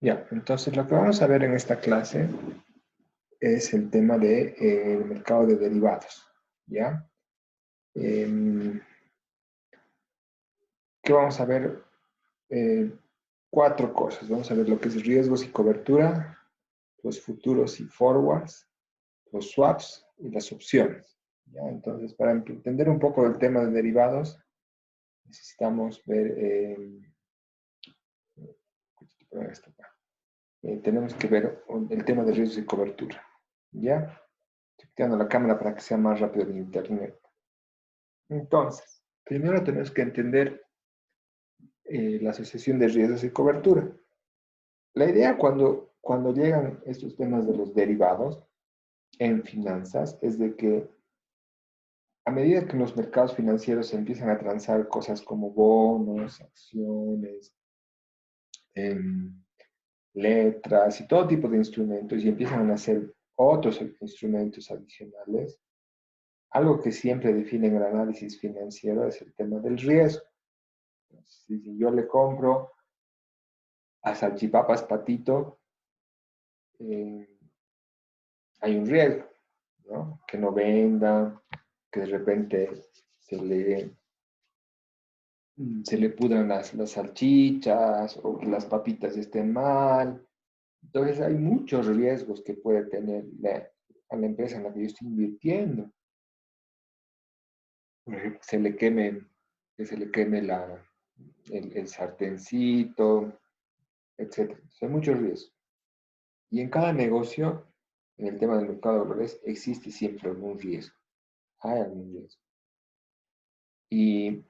Ya, entonces lo que vamos a ver en esta clase es el tema del mercado de derivados, ¿ya? ¿Qué vamos a ver? Eh, cuatro cosas. Vamos a ver lo que es riesgos y cobertura, los futuros y forwards, los swaps y las opciones, ¿ya? Entonces, para entender un poco el tema de derivados, necesitamos ver, tenemos que ver el tema de riesgos y cobertura, ¿ya? Estoy quitando la cámara para que sea más rápido el internet. Entonces, primero tenemos que entender la asociación de riesgos y cobertura. La idea cuando llegan estos temas de los derivados en finanzas es de que a medida que los mercados financieros se empiezan a transar cosas como bonos, acciones, letras y todo tipo de instrumentos y empiezan a hacer otros instrumentos adicionales, algo que siempre define en el análisis financiero es el tema del riesgo. Si yo le compro a salchipapas Patito, eh, hay un riesgo, ¿no? Que no venda, que de repente se le pudran las salchichas o que las papitas estén mal. Entonces hay muchos riesgos que puede tener a la empresa en la que yo estoy invirtiendo. Por ejemplo, que se le queme el sartencito, etc. Entonces, hay muchos riesgos. Y en cada negocio, en el tema del mercado de valores, existe siempre algún riesgo. Hay algún riesgo. Y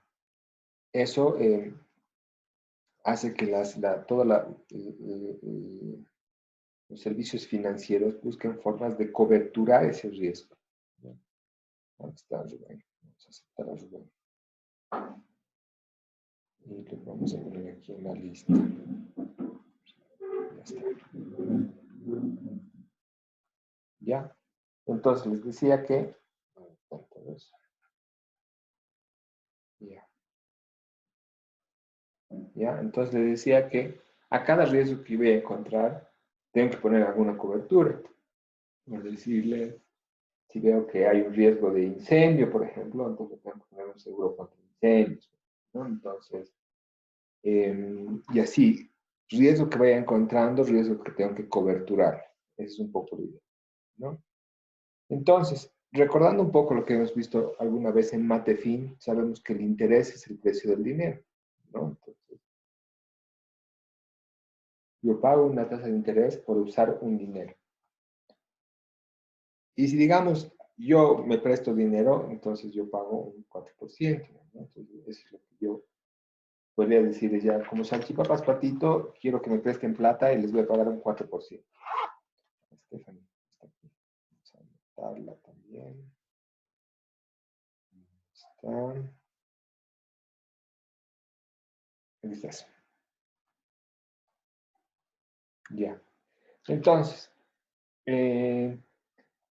eso hace que los servicios financieros busquen formas de coberturar ese riesgo. ¿Dónde está Rubén? Vamos a aceptar a Rubén. Y lo vamos a poner aquí en la lista. Ya está. ¿Ya? Entonces les decía que... Ya. ¿Ya? Entonces les decía que a cada riesgo que voy a encontrar, tengo que poner alguna cobertura. Por decirle, si veo que hay un riesgo de incendio, por ejemplo, entonces tengo que poner un seguro contra incendios, ¿no? Entonces, y así, riesgo que vaya encontrando, riesgo que tengo que coberturar. Ese es un poco la idea, ¿no? Entonces, recordando un poco lo que hemos visto alguna vez en Matefin, sabemos que el interés es el precio del dinero, ¿no? Entonces, yo pago una tasa de interés por usar un dinero. Y si digamos, yo me presto dinero, entonces yo pago un 4%, ¿no? Entonces, eso es lo que yo podría decirles ya, como salchipapas Patito, quiero que me presten plata y les voy a pagar un 4%. Stephanie está aquí. Vamos a anotarla también. Está. Ahí estás. Ya. Entonces,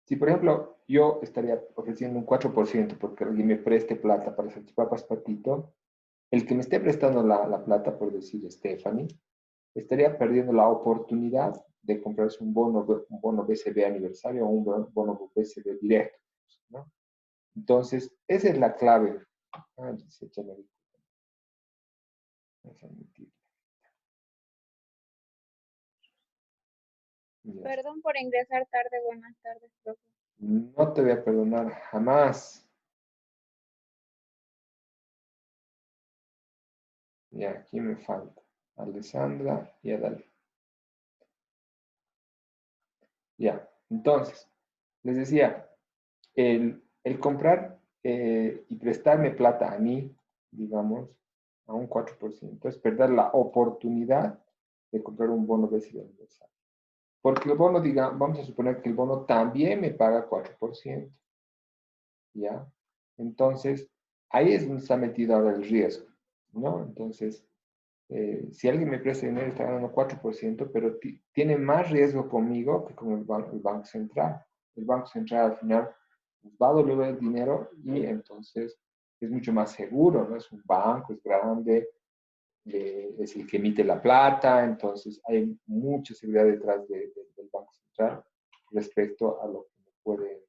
si por ejemplo yo estaría ofreciendo un 4% porque alguien me preste plata para salchipapas Patito, el que me esté prestando la plata, por decir Stephanie, estaría perdiendo la oportunidad de comprarse un bono BCB aniversario o un bono BCB directo, ¿no? Entonces, esa es la clave. Ah, Perdón por ingresar tarde. Buenas tardes, profe. no te voy a perdonar jamás. Ya, aquí me falta Alessandra y Adal. Ya, entonces, les decía, el comprar y prestarme plata a mí, digamos, a un 4%, es perder la oportunidad de comprar un bono BCB universal. Porque el bono, digamos, vamos a suponer que el bono también me paga 4%, ¿ya? Entonces, ahí es donde está metido ahora el riesgo, ¿no? Entonces, si alguien me presta dinero está ganando 4%, pero tiene más riesgo conmigo que con el Banco Central. El Banco Central al final va a devolver el dinero y entonces es mucho más seguro, ¿no? Es un banco, es grande, es el que emite la plata, entonces hay mucha seguridad detrás del Banco Central respecto a lo que puede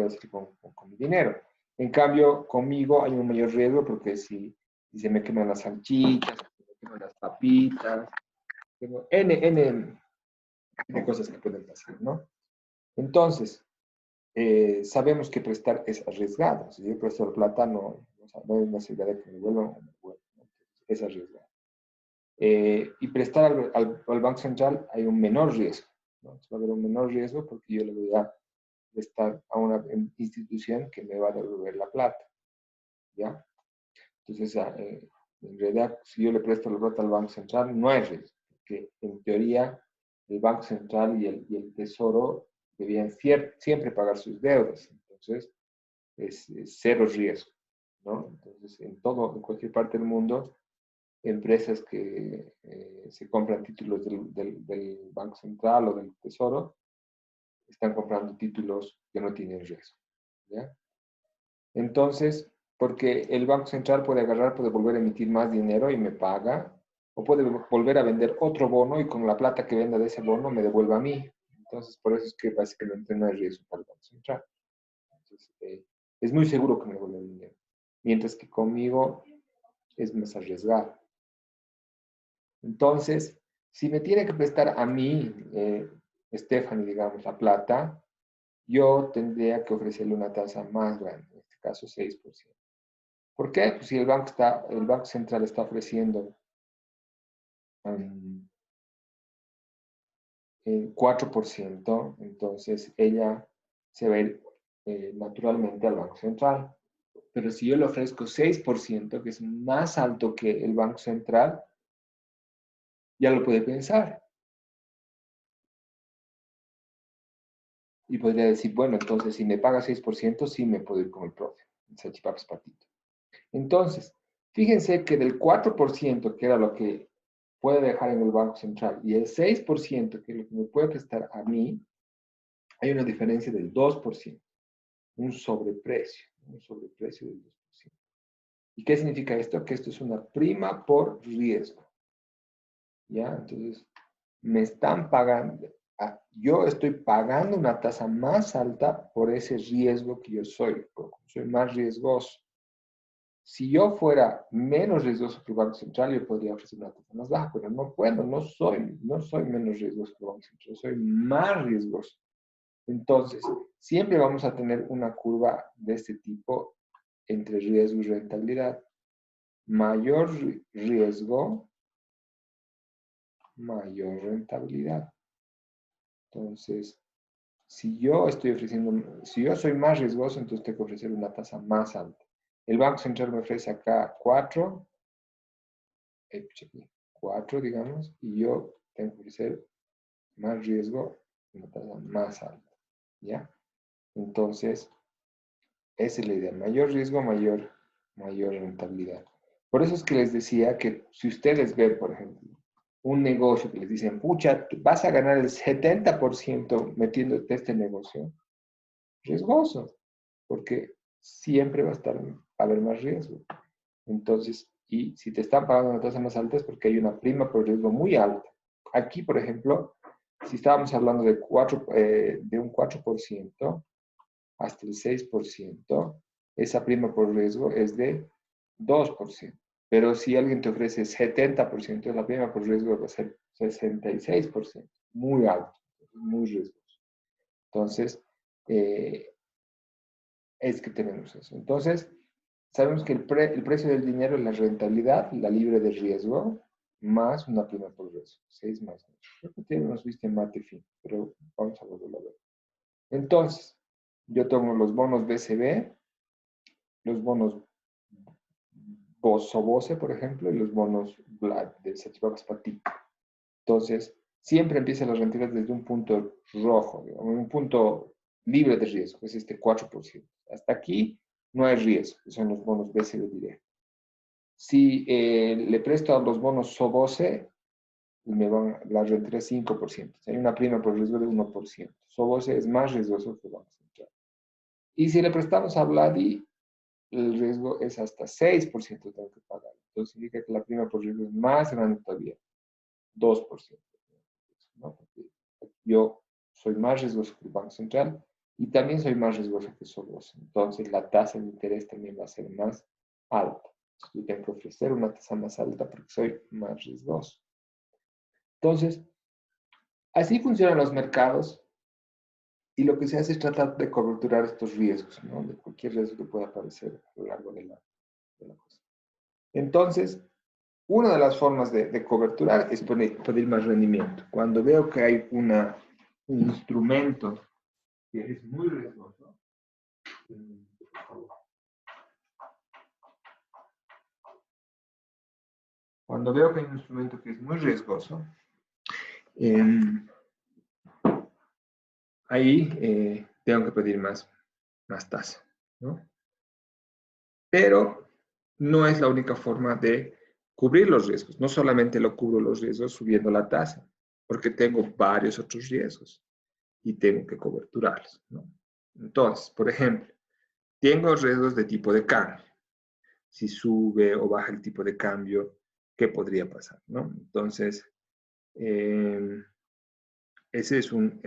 hacer con mi dinero. En cambio, conmigo hay un mayor riesgo porque si se me queman las salchichas, si se me queman las papitas, tengo N cosas que pueden pasar, ¿no? Entonces, sabemos que prestar es arriesgado. Si yo presto plata, no hay una seguridad de que me vuelvan o me vuelvan, ¿no? Es arriesgado. Y prestar al Banco Central hay un menor riesgo, ¿no? Va a haber un menor riesgo porque yo le voy a prestar a una institución que me va a devolver la plata, ¿ya? Entonces, en realidad, si yo le presto la plata al Banco Central, no hay riesgo, porque en teoría el Banco Central y el Tesoro debían siempre pagar sus deudas. Entonces, es cero riesgo, ¿no? Entonces, en cualquier parte del mundo, empresas que se compran títulos del Banco Central o del Tesoro, están comprando títulos que no tienen riesgo, ¿ya? Entonces, porque el Banco Central puede volver a emitir más dinero y me paga, o puede volver a vender otro bono y con la plata que venda de ese bono me devuelva a mí. Entonces, por eso es que básicamente no hay riesgo para el Banco Central. Entonces, es muy seguro que me devuelva el dinero. Mientras que conmigo es más arriesgado. Entonces, si me tiene que prestar a mí, Stephanie, digamos, la plata, yo tendría que ofrecerle una tasa más grande, en este caso 6%. ¿Por qué? Pues si el Banco Central está ofreciendo el 4%, entonces ella se va a ir naturalmente al Banco Central. Pero si yo le ofrezco 6%, que es más alto que el Banco Central, ya lo puede pensar. Y podría decir, bueno, entonces si me paga 6%, sí me puedo ir con el profe. Salchipapas patito. Entonces, fíjense que del 4%, que era lo que puede dejar en el Banco Central, y el 6%, que es lo que me puede prestar a mí, hay una diferencia del 2%, un sobreprecio del 2%. ¿Y qué significa esto? Que esto es una prima por riesgo. ¿Ya? Entonces, me están pagando, yo estoy pagando una tasa más alta por ese riesgo que yo soy más riesgoso. Si yo fuera menos riesgoso que el Banco Central, yo podría ofrecer una tasa más baja, pero no puedo, no soy menos riesgoso que el Banco Central, soy más riesgoso. Entonces, siempre vamos a tener una curva de este tipo entre riesgo y rentabilidad. Mayor riesgo, mayor rentabilidad. Entonces, si yo soy más riesgoso, entonces tengo que ofrecer una tasa más alta. El Banco Central me ofrece acá 4, digamos, y yo tengo que ofrecer más riesgo, una tasa más alta, ¿ya? Entonces, esa es la idea. Mayor riesgo, mayor rentabilidad. Por eso es que les decía que si ustedes ven, por ejemplo, un negocio que les dicen, pucha, vas a ganar el 70% metiéndote este negocio, riesgoso, porque siempre va a haber más riesgo. Entonces, y si te están pagando una tasa más alta es porque hay una prima por riesgo muy alta. Aquí, por ejemplo, si estábamos hablando de un 4% hasta el 6%, esa prima por riesgo es de 2%. Pero si alguien te ofrece 70%, la prima por riesgo va a ser 66%, muy alto, muy riesgoso. Entonces, es que tenemos eso. Entonces, sabemos que el precio del dinero es la rentabilidad, la libre de riesgo, más una prima por riesgo. 6 más 9. Creo que tenemos visto en mate fin, pero vamos a volverlo a ver. Entonces, yo tomo los bonos BCB, los bonos Sobose, por ejemplo, y los bonos del Salchipapas Patito. Entonces, siempre empiezan las rentabilidades desde un punto rojo, digamos, un punto libre de riesgo, que es este 4%. Hasta aquí no hay riesgo, que son los bonos BCB directo. Si le presto a los bonos Sobose, la rentabilidad es 5%. Hay una prima por riesgo de 1%. Sobose es más riesgoso que el Banco Central. Y si le prestamos a Vladi, el riesgo es hasta 6% tengo que pagar. Entonces significa que la prima por riesgo es más grande todavía, 2%. ¿No? Porque yo soy más riesgoso que el Banco Central y también soy más riesgoso que Soros. Entonces la tasa de interés también va a ser más alta. Yo tengo que ofrecer una tasa más alta porque soy más riesgoso. Entonces, así funcionan los mercados y lo que se hace es tratar de coberturar estos riesgos, ¿no? De cualquier riesgo que pueda aparecer a lo largo de la cosa. Entonces, una de las formas de coberturar es pedir más rendimiento. Cuando veo que hay un instrumento que es muy riesgoso, por favor. Cuando veo que hay un instrumento que es muy riesgoso, ahí tengo que pedir más tasa, ¿no? Pero no es la única forma de cubrir los riesgos. No solamente lo cubro los riesgos subiendo la tasa, porque tengo varios otros riesgos y tengo que coberturarlos, ¿no? Entonces, por ejemplo, tengo riesgos de tipo de cambio. Si sube o baja el tipo de cambio, ¿qué podría pasar, no? Entonces, ese es un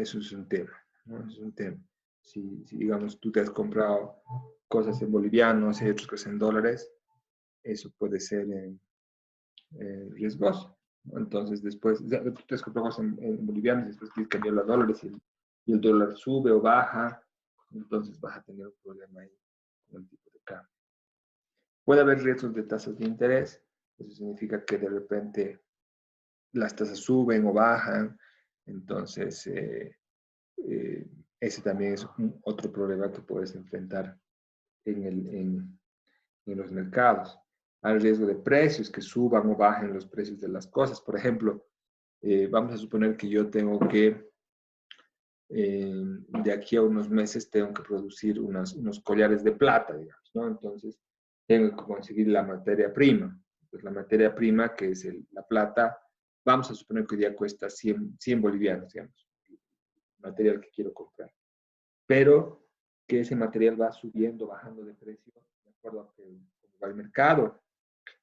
tema, ¿no? Es un tema. Si, digamos, tú te has comprado cosas en bolivianos y otras cosas en dólares, eso puede ser riesgoso, ¿no? Entonces, después, tú te has comprado cosas en bolivianos y después quieres cambiarlo a dólares y el dólar sube o baja, entonces vas a tener un problema ahí con el tipo de cambio. Puede haber riesgos de tasas de interés, eso significa que de repente las tasas suben o bajan, entonces ese también es otro problema que puedes enfrentar en los mercados. Hay riesgo de precios, que suban o bajen los precios de las cosas. Por ejemplo, vamos a suponer que yo tengo que, de aquí a unos meses, tengo que producir unos collares de plata, digamos, ¿no? Entonces, tengo que conseguir la materia prima. Pues la materia prima, que es la plata, vamos a suponer que hoy día cuesta 100 bolivianos, digamos, el material que quiero comprar. Pero que ese material va subiendo, bajando de precio, de acuerdo a cómo va el mercado.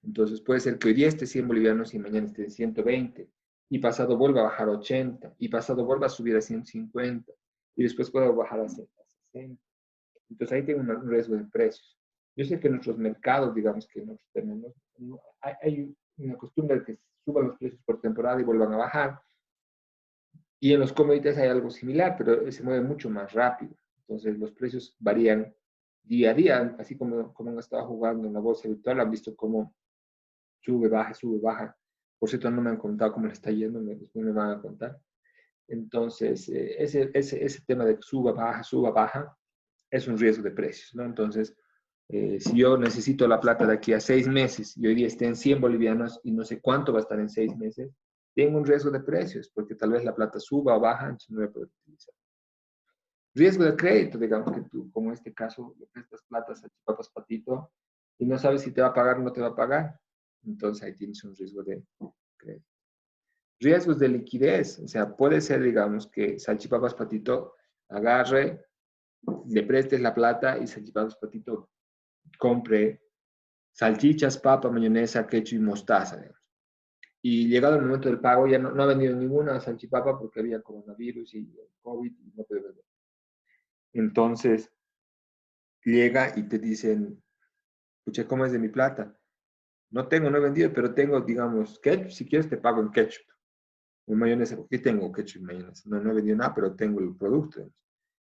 Entonces puede ser que hoy día esté 100 bolivianos y mañana esté en 120, y pasado vuelva a bajar a 80, y pasado vuelva a subir a 150, y después puede bajar a 60. Entonces ahí tengo un riesgo de precios. Yo sé que nuestros mercados, digamos que nosotros tenemos, hay una costumbre de que suban los precios por temporada y vuelvan a bajar, y en los commodities hay algo similar, pero se mueve mucho más rápido. Entonces los precios varían día a día, así como han estado jugando en la bolsa virtual, han visto cómo sube, baja, sube, baja. Por cierto, no me han contado cómo le está yendo, después me van a contar. Entonces, ese tema de que suba, baja, es un riesgo de precios, ¿no? Entonces, si yo necesito la plata de aquí a 6 meses y hoy día esté en 100 bolivianos y no sé cuánto va a estar en 6 meses, tengo un riesgo de precios, porque tal vez la plata suba o baja, entonces no voy a poder utilizar. Riesgo de crédito, digamos que tú, como en este caso, le prestas plata a Chipapas Patito y no sabes si te va a pagar o no te va a pagar. Entonces ahí tienes un riesgo de crédito. Riesgos de liquidez, o sea, puede ser, digamos, que Salchipapas Patito agarre, le prestes la plata y Salchipapas Patito compre salchichas, papa, mayonesa, ketchup y mostaza, digamos. Y llegado el momento del pago ya no ha vendido ninguna salchipapa porque había coronavirus y COVID y no puede vender. Entonces llega y te dicen, pucha, ¿cómo es de mi plata? No he vendido, pero tengo, digamos, ketchup, si quieres te pago en ketchup. En mayonesa, porque tengo ketchup y mayonesa. No he vendido nada, pero tengo el producto.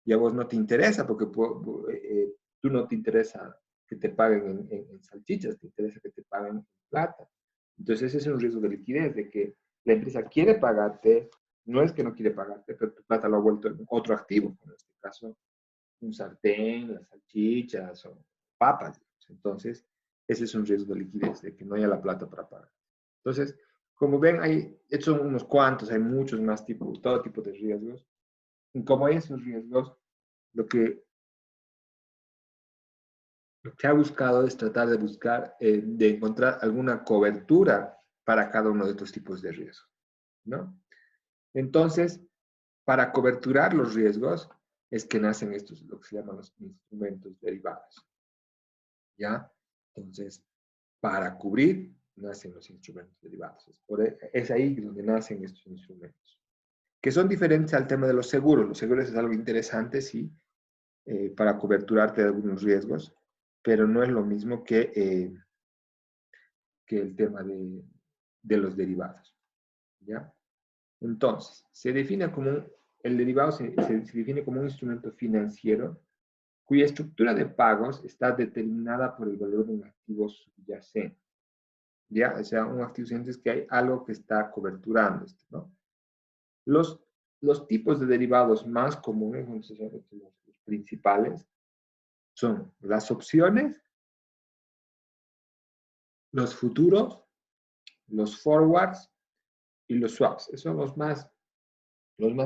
Y a vos no te interesa, porque tú no te interesa que te paguen en salchichas, te interesa que te paguen en plata. Entonces ese es un riesgo de liquidez, de que la empresa quiere pagarte, no es que no quiere pagarte, pero tu plata lo ha vuelto en otro activo, en este caso un sartén, las salchichas o papas. Entonces, ese es un riesgo de liquidez, de que no haya la plata para pagar. Entonces, como ven, estos son unos cuantos, hay muchos más tipos, todo tipo de riesgos. Y como hay esos riesgos, lo que se ha buscado es tratar de buscar, de encontrar alguna cobertura para cada uno de estos tipos de riesgos, ¿no? Entonces, para coberturar los riesgos es que nacen estos, lo que se llaman los instrumentos derivados. ¿ya? Entonces, para cubrir, nacen los instrumentos derivados. Es ahí donde nacen estos instrumentos, que son diferentes al tema de los seguros. Los seguros es algo interesante, sí, para coberturarte de algunos riesgos, pero no es lo mismo que el tema de los derivados, ¿ya? Entonces, el derivado se define como un instrumento financiero cuya estructura de pagos está determinada por el valor de un activo subyacente. ¿Ya? O sea, un activo subyacente es que hay algo que está coberturando esto, ¿no? Los tipos de derivados más comunes, los principales, son las opciones, los futuros, los forwards y los swaps. Esos son los más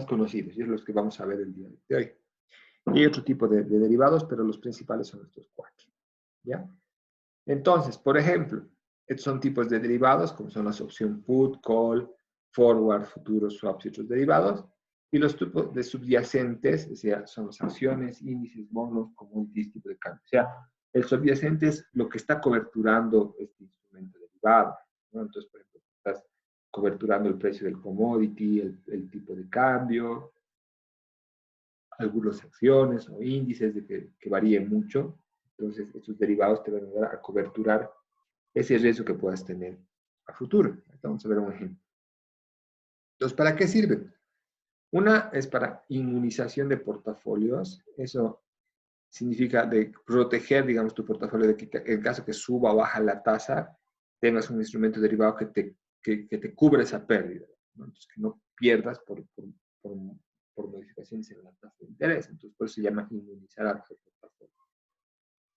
conocidos y es los que vamos a ver el día de hoy. Y hay otro tipo de derivados, pero los principales son estos cuatro. ¿Ya? Entonces, por ejemplo, estos son tipos de derivados, como son las opciones put, call, forward, futuros, swaps y otros derivados. Y los tipos de subyacentes, o sea, son las acciones, índices, bonos, commodities, tipo de cambio. O sea, el subyacente es lo que está coberturando este instrumento derivado, ¿no? Entonces, por ejemplo, estás coberturando el precio del commodity, el tipo de cambio, algunas acciones o índices que varíen mucho. Entonces, estos derivados te van a ayudar a coberturar ese riesgo que puedas tener a futuro. Vamos a ver un ejemplo. Entonces, ¿para qué sirven? Una es para inmunización de portafolios. Eso significa de proteger, digamos, tu portafolio de que en caso que suba o baja la tasa, tengas un instrumento derivado que te cubra esa pérdida, ¿no? Entonces, que no pierdas por modificaciones en la tasa de interés. Entonces, por eso se llama inmunizar al portafolio.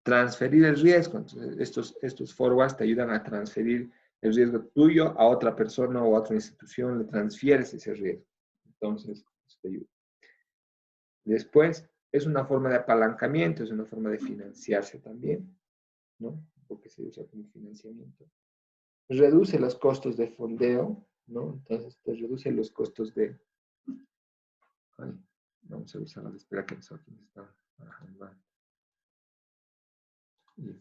Transferir el riesgo. Entonces, estos forwards te ayudan a transferir el riesgo tuyo a otra persona o a otra institución, le transfieres ese riesgo. Entonces, eso te ayuda. Después, es una forma de apalancamiento, es una forma de financiarse también, ¿no? Porque se usa como financiamiento. Reduce los costos de fondeo, ¿no? Entonces, te reduce los costos de... Ay, vamos a usar, espera que nosotros estamos...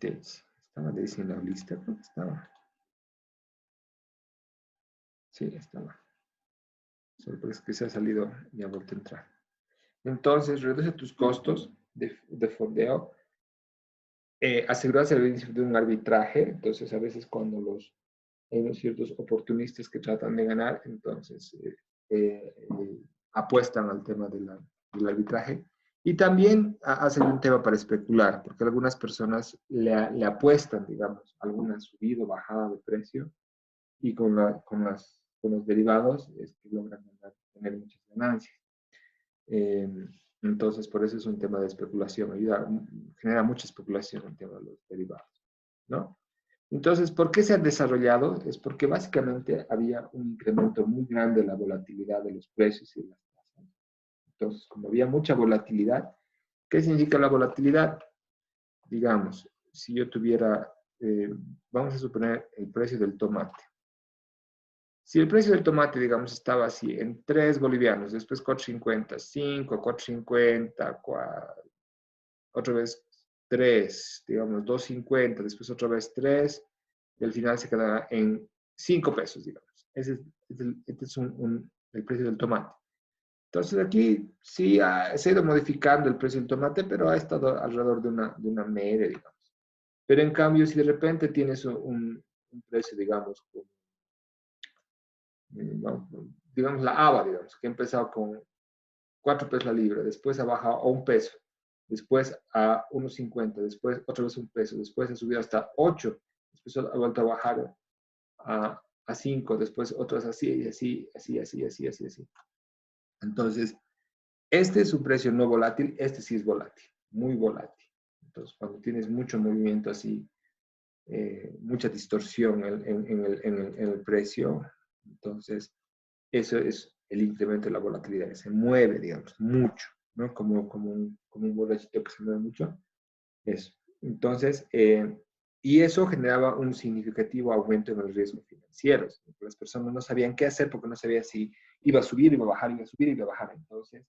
Estaba diciendo la lista, creo que estaba. Sí, estaba. Solo porque es que se ha salido y ha vuelto a entrar. Entonces, reduce tus costos de fondeo. Asegurarse el beneficio de un arbitraje. Entonces, a veces cuando hay unos ciertos oportunistas que tratan de ganar, entonces apuestan al tema del arbitraje. Y también hacen un tema para especular, porque algunas personas le apuestan, digamos, alguna subida o bajada de precio y con los derivados logran tener muchas ganancias. Entonces, por eso es un tema de especulación, genera mucha especulación el tema de los derivados, ¿no? Entonces, ¿por qué se han desarrollado? Es porque básicamente había un incremento muy grande de la volatilidad de los precios y las tasas. Entonces, como había mucha volatilidad, ¿qué significa la volatilidad? Digamos, si yo tuviera, vamos a suponer el precio del tomate. Si el precio del tomate, digamos, estaba así, en 3 bolivianos, después 4.50, 5, 4.50, otra vez 3, digamos, 2.50, después otra vez 3, y al final se quedará en 5 pesos, digamos. Este es el precio del tomate. Entonces aquí sí se ha ido modificando el precio del tomate, pero ha estado alrededor de una media, digamos. Pero en cambio, si de repente tienes un precio, digamos, digamos la haba, digamos, que ha empezado con 4 pesos la libra, después ha bajado a 1 peso, después a 1.50, después otra vez 1 peso, después ha subido hasta 8, después ha vuelto a bajar a 5, después otras así, así. Entonces, este es un precio no volátil, este sí es volátil, muy volátil. Entonces, cuando tienes mucho movimiento así, mucha distorsión en el precio, entonces eso es el incremento de la volatilidad, que se mueve, digamos, mucho, ¿no? Como un borrachito que se mueve mucho. Eso. Entonces, y eso generaba un significativo aumento en los riesgos financieros. Las personas no sabían qué hacer porque no sabían si iba a subir, iba a bajar, iba a subir, iba a bajar. Entonces,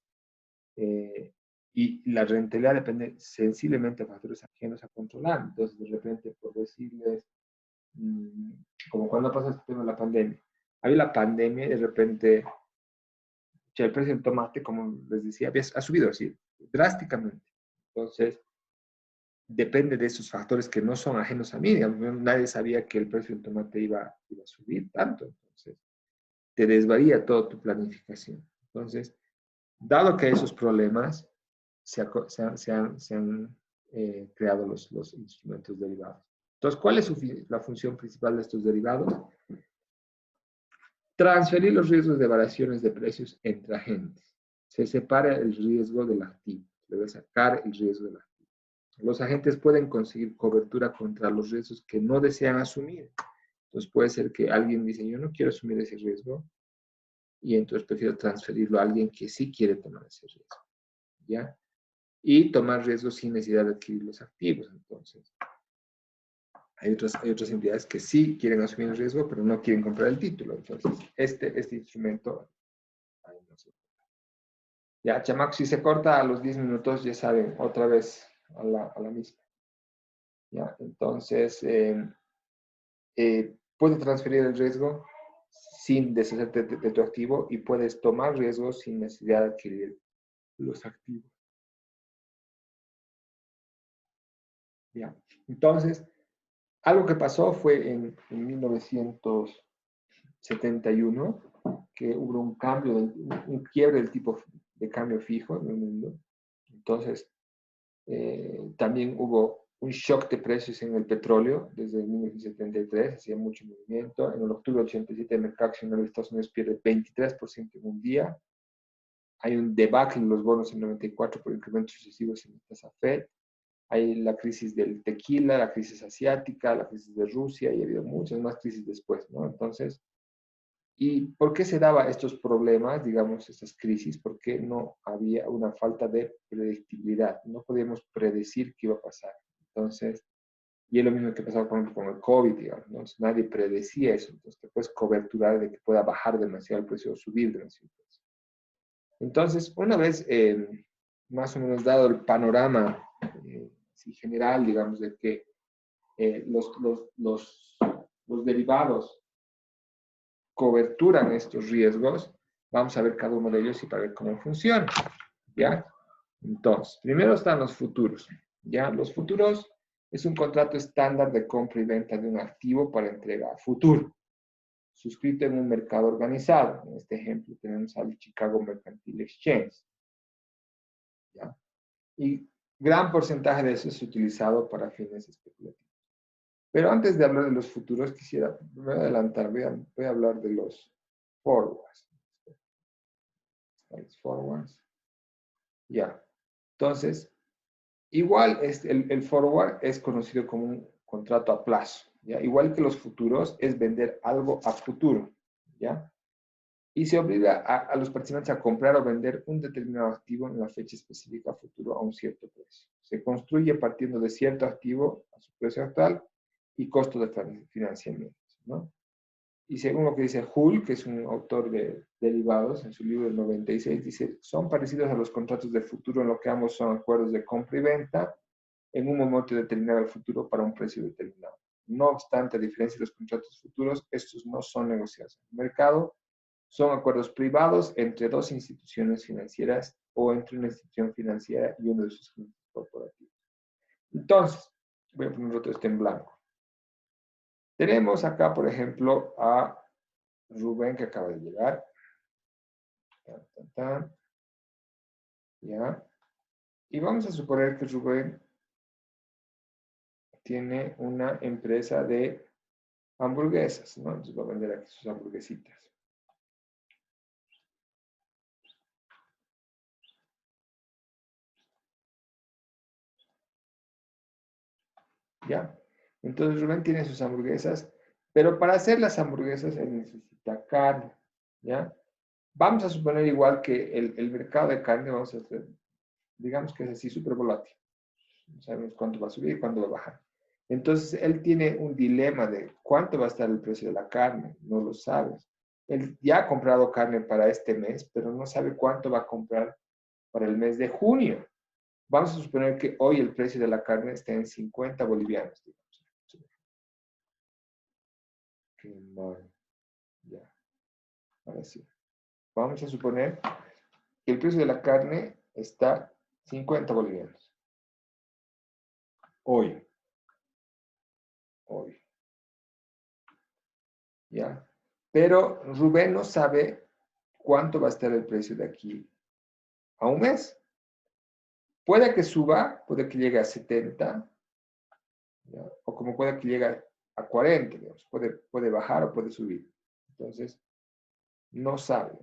Y la rentabilidad depende sensiblemente de factores ajenos a controlar. Entonces, de repente, por decirles, mm, como cuando pasó este tema de la pandemia. Había la pandemia y de repente ya el precio del tomate, como les decía, ha subido así drásticamente. Entonces, depende de esos factores que no son ajenos a mí. Digamos, nadie sabía que el precio del tomate iba a subir tanto. Entonces, te desvaría toda tu planificación. Entonces, dado que hay esos problemas, se han creado los instrumentos derivados. Entonces, ¿cuál es la función principal de estos derivados? Transferir los riesgos de variaciones de precios entre agentes. Se separa el riesgo del activo. Se debe sacar el riesgo del activo. Los agentes pueden conseguir cobertura contra los riesgos que no desean asumir. Entonces puede ser que alguien dice, yo no quiero asumir ese riesgo, y entonces prefiero transferirlo a alguien que sí quiere tomar ese riesgo. ¿Ya? Y tomar riesgos sin necesidad de adquirir los activos. Entonces, hay otras entidades que sí quieren asumir el riesgo, pero no quieren comprar el título. Entonces, este instrumento, ahí no se... Ya, chamaco, si se corta a los 10 minutos, ya saben, otra vez a la misma. ¿Ya? Entonces, puedes transferir el riesgo sin deshacerte de tu activo y puedes tomar riesgos sin necesidad de adquirir los activos. ¿Ya? Entonces, algo que pasó fue en 1971, que hubo un cambio, un quiebre del tipo de cambio fijo en el mundo. Entonces, también hubo un shock de precios en el petróleo desde 1973, hacía mucho movimiento. En el octubre del 87 el mercado accionario de Estados Unidos pierde 23% en un día. Hay un debacle en los bonos en 94 por incrementos sucesivos en la tasa Fed. Hay la crisis del tequila, la crisis asiática, la crisis de Rusia y ha habido muchas más crisis después, ¿no? Entonces, ¿y por qué se daban estos problemas, digamos, estas crisis? Porque no había una falta de predictibilidad. No podíamos predecir qué iba a pasar. Entonces, y es lo mismo que pasaba, por ejemplo, con el COVID, digamos, ¿no? Nadie predecía eso. Entonces, te puedes coberturar de que pueda bajar demasiado el precio o subir demasiado el precio. Entonces, una vez más o menos dado el panorama general, digamos, de que los derivados coberturan estos riesgos, vamos a ver cada uno de ellos y para ver cómo funciona, ¿ya? Entonces, primero están los futuros, ¿ya? Los futuros es un contrato estándar de compra y venta de un activo para entrega a futuro, suscrito en un mercado organizado. En este ejemplo tenemos al Chicago Mercantile Exchange, ¿ya? Y gran porcentaje de eso es utilizado para fines especulativos. Pero antes de hablar de los futuros, me voy a adelantar, voy a hablar de los forwards. Los forwards. Ya. Entonces, igual el forward es conocido como un contrato a plazo. ¿Ya? Igual que los futuros, es vender algo a futuro. ¿Ya? Y se obliga a los participantes a comprar o vender un determinado activo en la fecha específica a futuro a un cierto precio. Se construye partiendo de cierto activo a su precio actual y costo de financiamiento, ¿no? Y según lo que dice Hull, que es un autor de derivados, en su libro del 96, dice, son parecidos a los contratos de futuro en lo que ambos son acuerdos de compra y venta en un momento determinado al futuro para un precio determinado. No obstante, a diferencia de los contratos futuros, estos no son negociados en el mercado, son acuerdos privados entre dos instituciones financieras o entre una institución financiera y uno de sus clientes corporativos. Entonces, voy a poner otro en blanco. Tenemos acá, por ejemplo, a Rubén que acaba de llegar. ¿Ya? Y vamos a suponer que Rubén tiene una empresa de hamburguesas, ¿no? Entonces va a vender aquí sus hamburguesitas. ¿Ya? Entonces Rubén tiene sus hamburguesas, pero para hacer las hamburguesas él necesita carne, ¿ya? Vamos a suponer igual que el mercado de carne, vamos a hacer, digamos que es así, súper volátil. No sabemos cuánto va a subir, cuánto va a bajar. Entonces, él tiene un dilema de cuánto va a estar el precio de la carne, no lo sabes. Él ya ha comprado carne para este mes, pero no sabe cuánto va a comprar para el mes de junio. Vamos a suponer que hoy el precio de la carne está en 50 bolivianos, digamos. Qué mal. Ya, ahora sí. Vamos a suponer que el precio de la carne está 50 bolivianos. Hoy. ¿Ya? Pero Rubén no sabe cuánto va a estar el precio de aquí a un mes. Puede que suba, puede que llegue a 70, ¿ya? O como puede que llegue a 40, digamos. Puede bajar o puede subir. Entonces, no sabe.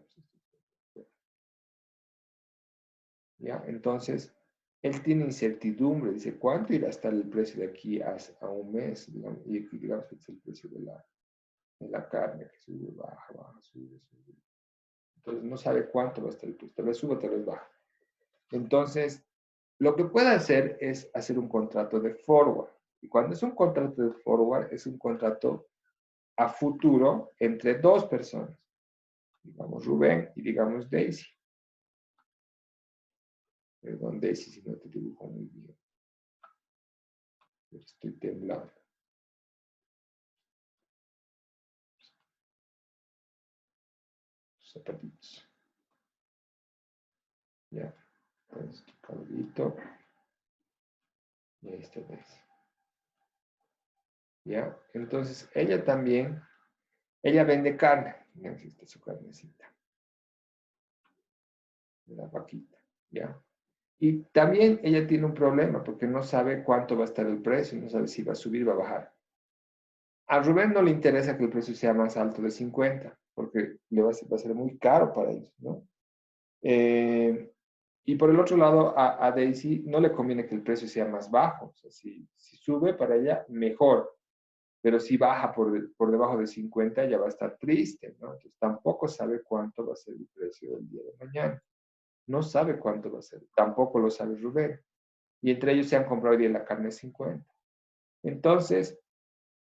¿Ya? Entonces, él tiene incertidumbre. Dice, ¿cuánto irá a estar el precio de aquí a un mes? Digamos, y aquí, digamos, es el precio de la carne, que sube, baja, baja, sube, sube. Entonces, no sabe cuánto va a estar el precio. Tal vez suba, tal vez baja. Entonces, lo que puede hacer es hacer un contrato de forward. Y cuando es un contrato de forward, es un contrato a futuro entre dos personas. Digamos Rubén y digamos Daisy. Perdón, Daisy, si no te dibujo muy bien. Estoy temblando. Zapatitos. Ya. Entonces, tu cabellito. Y ahí está Daisy. ¿Ya? Entonces, ella también, ella vende carne. Necesita su carnecita. De la vaquita. ¿Ya? Y también ella tiene un problema porque no sabe cuánto va a estar el precio, no sabe si va a subir o va a bajar. A Rubén no le interesa que el precio sea más alto de 50, porque le va a ser muy caro para ellos, ¿no? Y por el otro lado, a Daisy no le conviene que el precio sea más bajo. O sea, si sube para ella, mejor. Pero si baja por debajo de 50, ella va a estar triste, ¿no? Entonces tampoco sabe cuánto va a ser el precio del día de mañana. No sabe cuánto va a ser. Tampoco lo sabe Rubén. Y entre ellos se han comprado hoy día la carne 50. Entonces,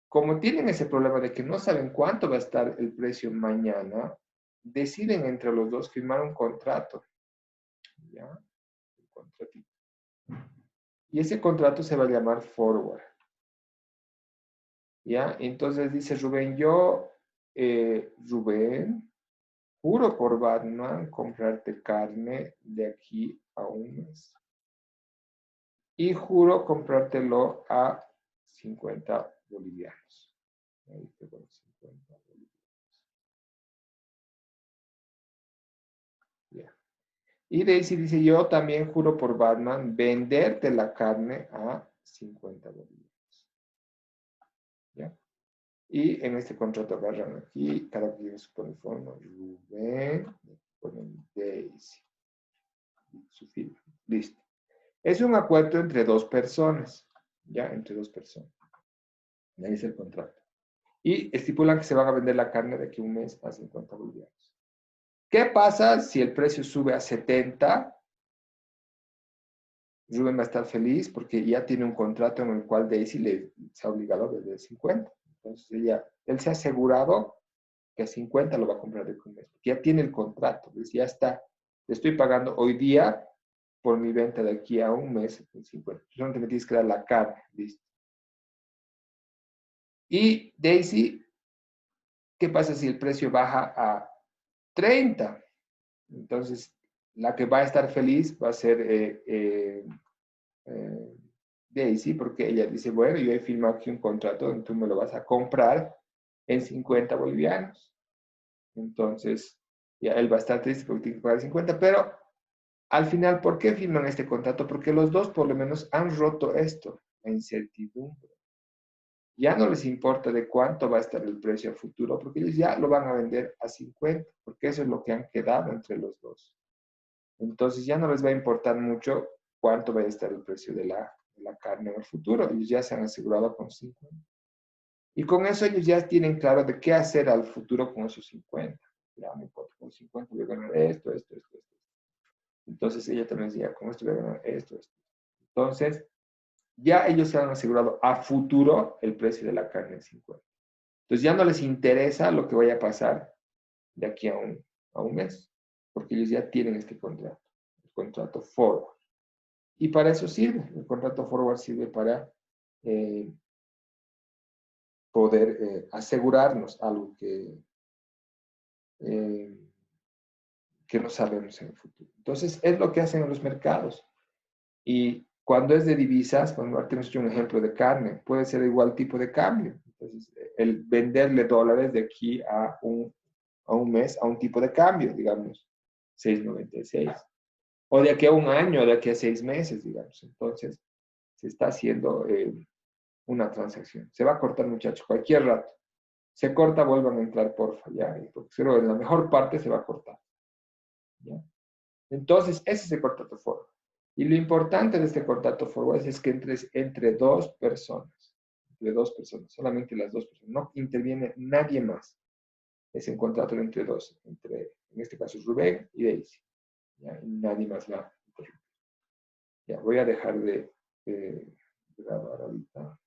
como tienen ese problema de que no saben cuánto va a estar el precio mañana, deciden entre los dos firmar un contrato. ¿Ya? Un contratito. Y ese contrato se va a llamar forward. ¿Ya? Entonces dice Rubén, Rubén, juro por Batman comprarte carne de aquí a un mes. Y juro comprártelo a 50 bolivianos. Ahí te voy, 50 bolivianos. Ya. Y Daisy dice, yo también juro por Batman venderte la carne a 50 bolivianos. ¿Ya? Y en este contrato agarran aquí, cada quien se pone forma, Rubén, ponen Daisy. Su firma. Listo. Es un acuerdo entre dos personas. ¿Ya? Entre dos personas. Ahí es el contrato. Y estipulan que se van a vender la carne de aquí a un mes a 50 bolivianos. ¿Qué pasa si el precio sube a 70? Rubén va a estar feliz porque ya tiene un contrato en el cual Daisy se ha obligado a vender 50. Entonces él se ha asegurado que a 50 lo va a comprar de un mes. Porque ya tiene el contrato. Entonces ya está. Le estoy pagando hoy día por mi venta de aquí a un mes en 50. Solamente me tienes que dar la carne. Listo. Y Daisy, ¿qué pasa si el precio baja a 30? Entonces, la que va a estar feliz va a ser Daisy, porque ella dice, bueno, yo he firmado aquí un contrato donde tú me lo vas a comprar en 50 bolivianos. Entonces, ya él va a estar triste porque tiene que pagar 50, pero al final, ¿por qué firman este contrato? Porque los dos por lo menos han roto esto, la incertidumbre. Ya no les importa de cuánto va a estar el precio a futuro, porque ellos ya lo van a vender a 50, porque eso es lo que han quedado entre los dos. Entonces ya no les va a importar mucho cuánto va a estar el precio de la carne en el futuro. Ellos ya se han asegurado con 50. Y con eso ellos ya tienen claro de qué hacer al futuro con esos 50. Ya me importa, con 50 voy a ganar esto, esto, esto, esto. Entonces ella también decía, con esto voy a ganar esto, esto. Entonces, ya ellos se han asegurado a futuro el precio de la carne en 50. Entonces ya no les interesa lo que vaya a pasar de aquí a un mes, porque ellos ya tienen este contrato, el contrato forward. Y para eso sirve. El contrato forward sirve para poder asegurarnos algo que no sabemos en el futuro. Entonces, es lo que hacen en los mercados. Y cuando es de divisas, cuando tenemos hecho un ejemplo de carne, puede ser igual tipo de cambio. Entonces, el venderle dólares de aquí a un mes a un tipo de cambio, digamos, 6.96. O de aquí a un año, o de aquí a 6 meses, digamos. Entonces, se está haciendo una transacción. Se va a cortar, muchachos, cualquier rato. Se corta, vuelvan a entrar, porfa, ya. Porque solo en la mejor parte se va a cortar. ¿Ya? Entonces, ese es el contrato forward. Y lo importante de este contrato forward es que entre dos personas. Entre dos personas. Solamente las dos personas. No interviene nadie más. Es un contrato entre dos. En este caso, Rubén y Daisy. ¿Ya? Y nadie más va a interrumpir. Ya, voy a dejar de grabar ahorita.